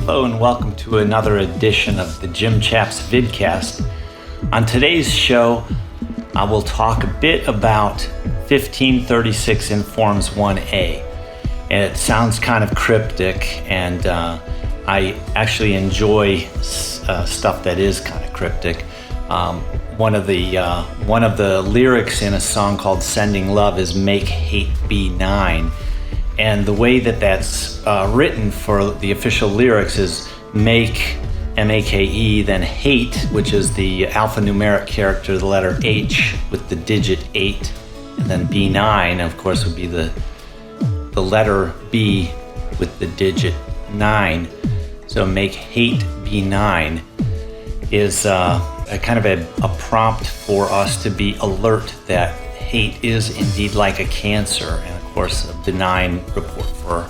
Hello and welcome to another edition of the Chaps VIDCAST. On today's show, I will talk a bit about 1536 in Forms 1A. And it sounds kind of cryptic, and I actually enjoy stuff that is kind of cryptic. One of the lyrics in a song called Sending Love is Make Hate Be 9. And the way that that's written for the official lyrics is make, M-A-K-E, then hate, which is the alphanumeric character, the letter H with the digit 8, and then B9, of course, would be the letter B with the digit 9. So make hate be 9 is a kind of a prompt for us to be alert that hate is indeed like a cancer. And of course, a benign report for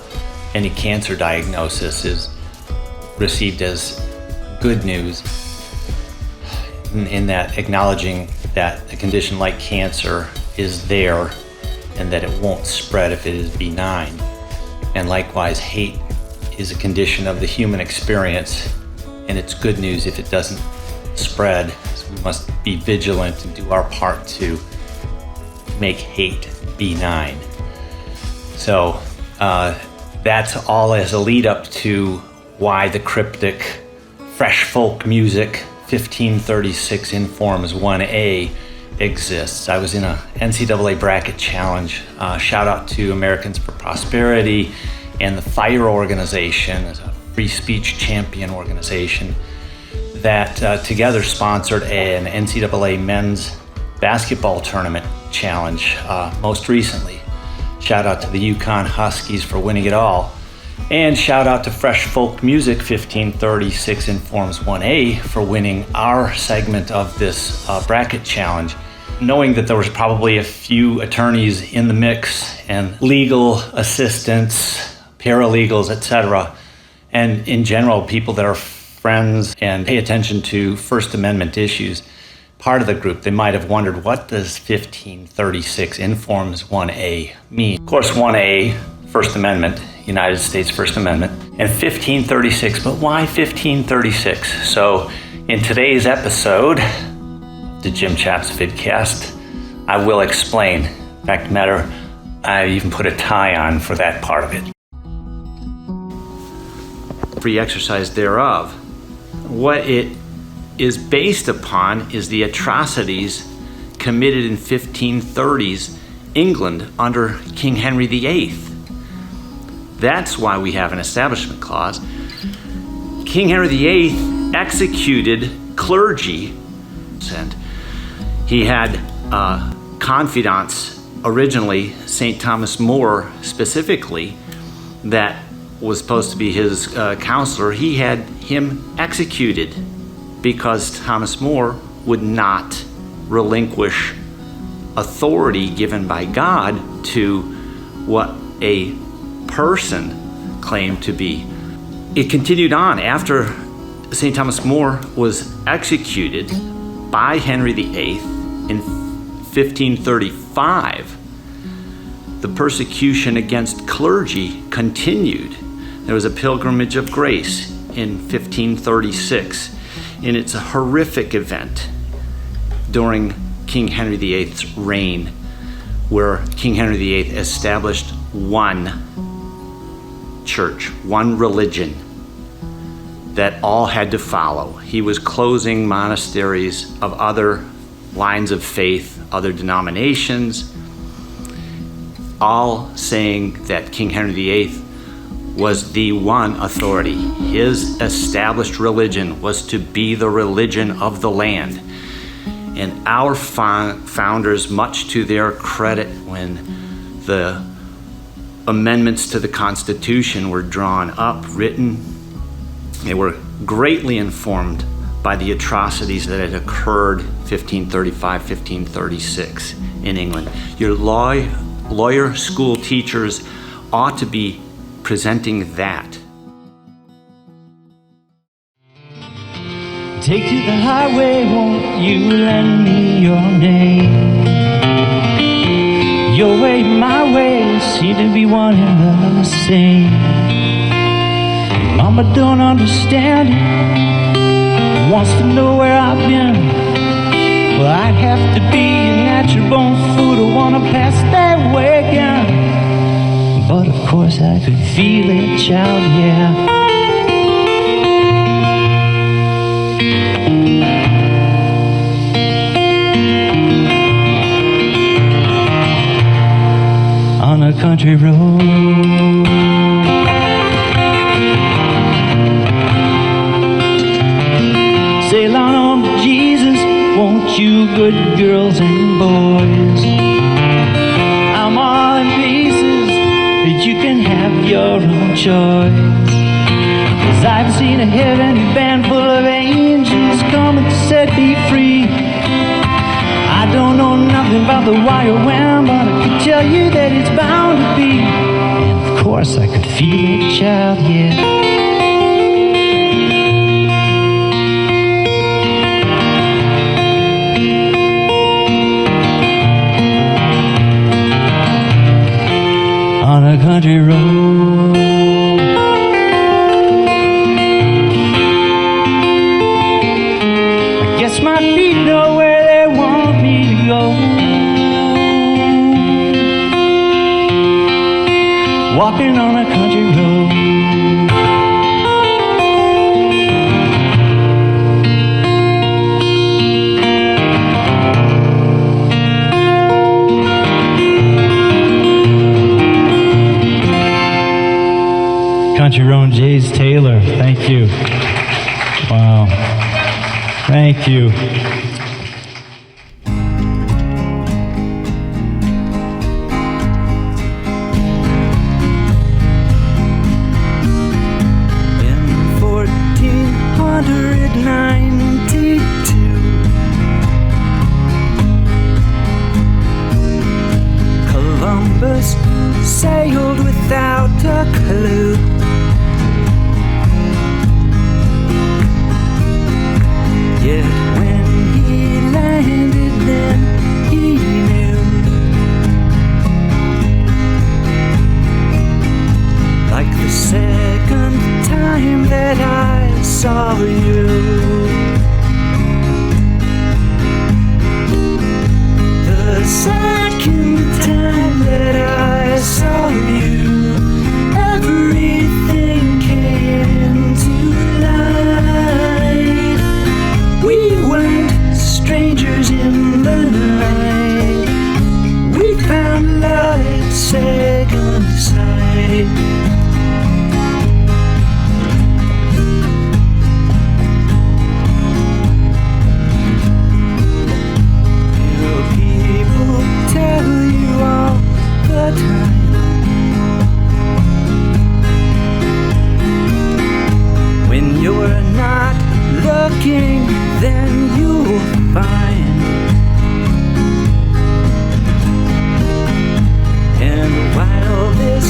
any cancer diagnosis is received as good news in that acknowledging that a condition like cancer is there and that it won't spread if it is benign. And likewise, hate is a condition of the human experience, and it's good news if it doesn't spread. So we must be vigilant and do our part to make hate benign. So that's all as a lead up to why the cryptic fresh folk music 1536 in Forms 1A exists. I was in a NCAA bracket challenge. Shout out to Americans for Prosperity and the FIRE organization, as a free speech champion organization, that together sponsored an NCAA men's basketball tournament challenge most recently. Shout out to the Yukon Huskies for winning it all. And shout out to Fresh Folk Music 1536 in Forms 1A for winning our segment of this bracket challenge. Knowing that there was probably a few attorneys in the mix and legal assistants, paralegals, etc. And in general, people that are friends and pay attention to First Amendment issues, part of the group, they might have wondered, what does 1536 in Forms 1A mean? Of course, 1A, First Amendment, United States First Amendment, and 1536, but why 1536? So in today's episode, the Chaps VidCast, I will explain. In fact, matter, I even put a tie on for that part of it. Free exercise thereof. What it is based upon is the atrocities committed in 1530s England under King Henry VIII. That's why we have an establishment clause. King Henry VIII executed clergy, and he had confidants, originally St. Thomas More specifically, that was supposed to be his counselor. He had him executed because Thomas More would not relinquish authority given by God to what a person claimed to be. It continued on after St. Thomas More was executed by Henry VIII in 1535. The persecution against clergy continued. There was a pilgrimage of grace in 1536. And it's a horrific event during King Henry VIII's reign, where King Henry VIII established one church, one religion that all had to follow. He was closing monasteries of other lines of faith, other denominations, all saying that King Henry VIII was the one authority. His established religion was to be the religion of the land. And our founders, much to their credit, when the amendments to the Constitution were drawn up, written, they were greatly informed by the atrocities that had occurred 1535, 1536 in England. Your lawyer school teachers ought to be presenting that. Take to the highway, won't you lend me your name? Your way, my way seem to be one and the same. Mama don't understand it, wants to know where I've been. Well, I'd have to be a natural born fool to wanna pass that way again. But of course I could feel it, child, yeah. On a country road, sail on to Jesus, won't you, good girls and boys? I'm all in pieces, but you can have your own choice. 'Cause I've seen a heavenly band full of angels coming to set me free. I don't know nothing about the why or when, but I can tell you that it's bound to be. And of course I could feel it, child, yeah. On a country road, I guess my feet know where they want me to go. Walking on a country road, Country Road, Jays Taylor, thank you. Wow, thank you. In 1492, Columbus sailed without a clue. Yet when he landed, then he knew. Like the second time that I saw you, the second time that I saw you, everything came to light. We weren't strangers in the night. We found love at second sight. People tell you all the time, when you're not looking, then you'll find. And while this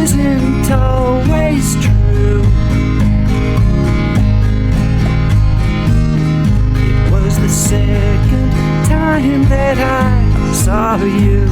isn't always true, it was the second time that I saw you.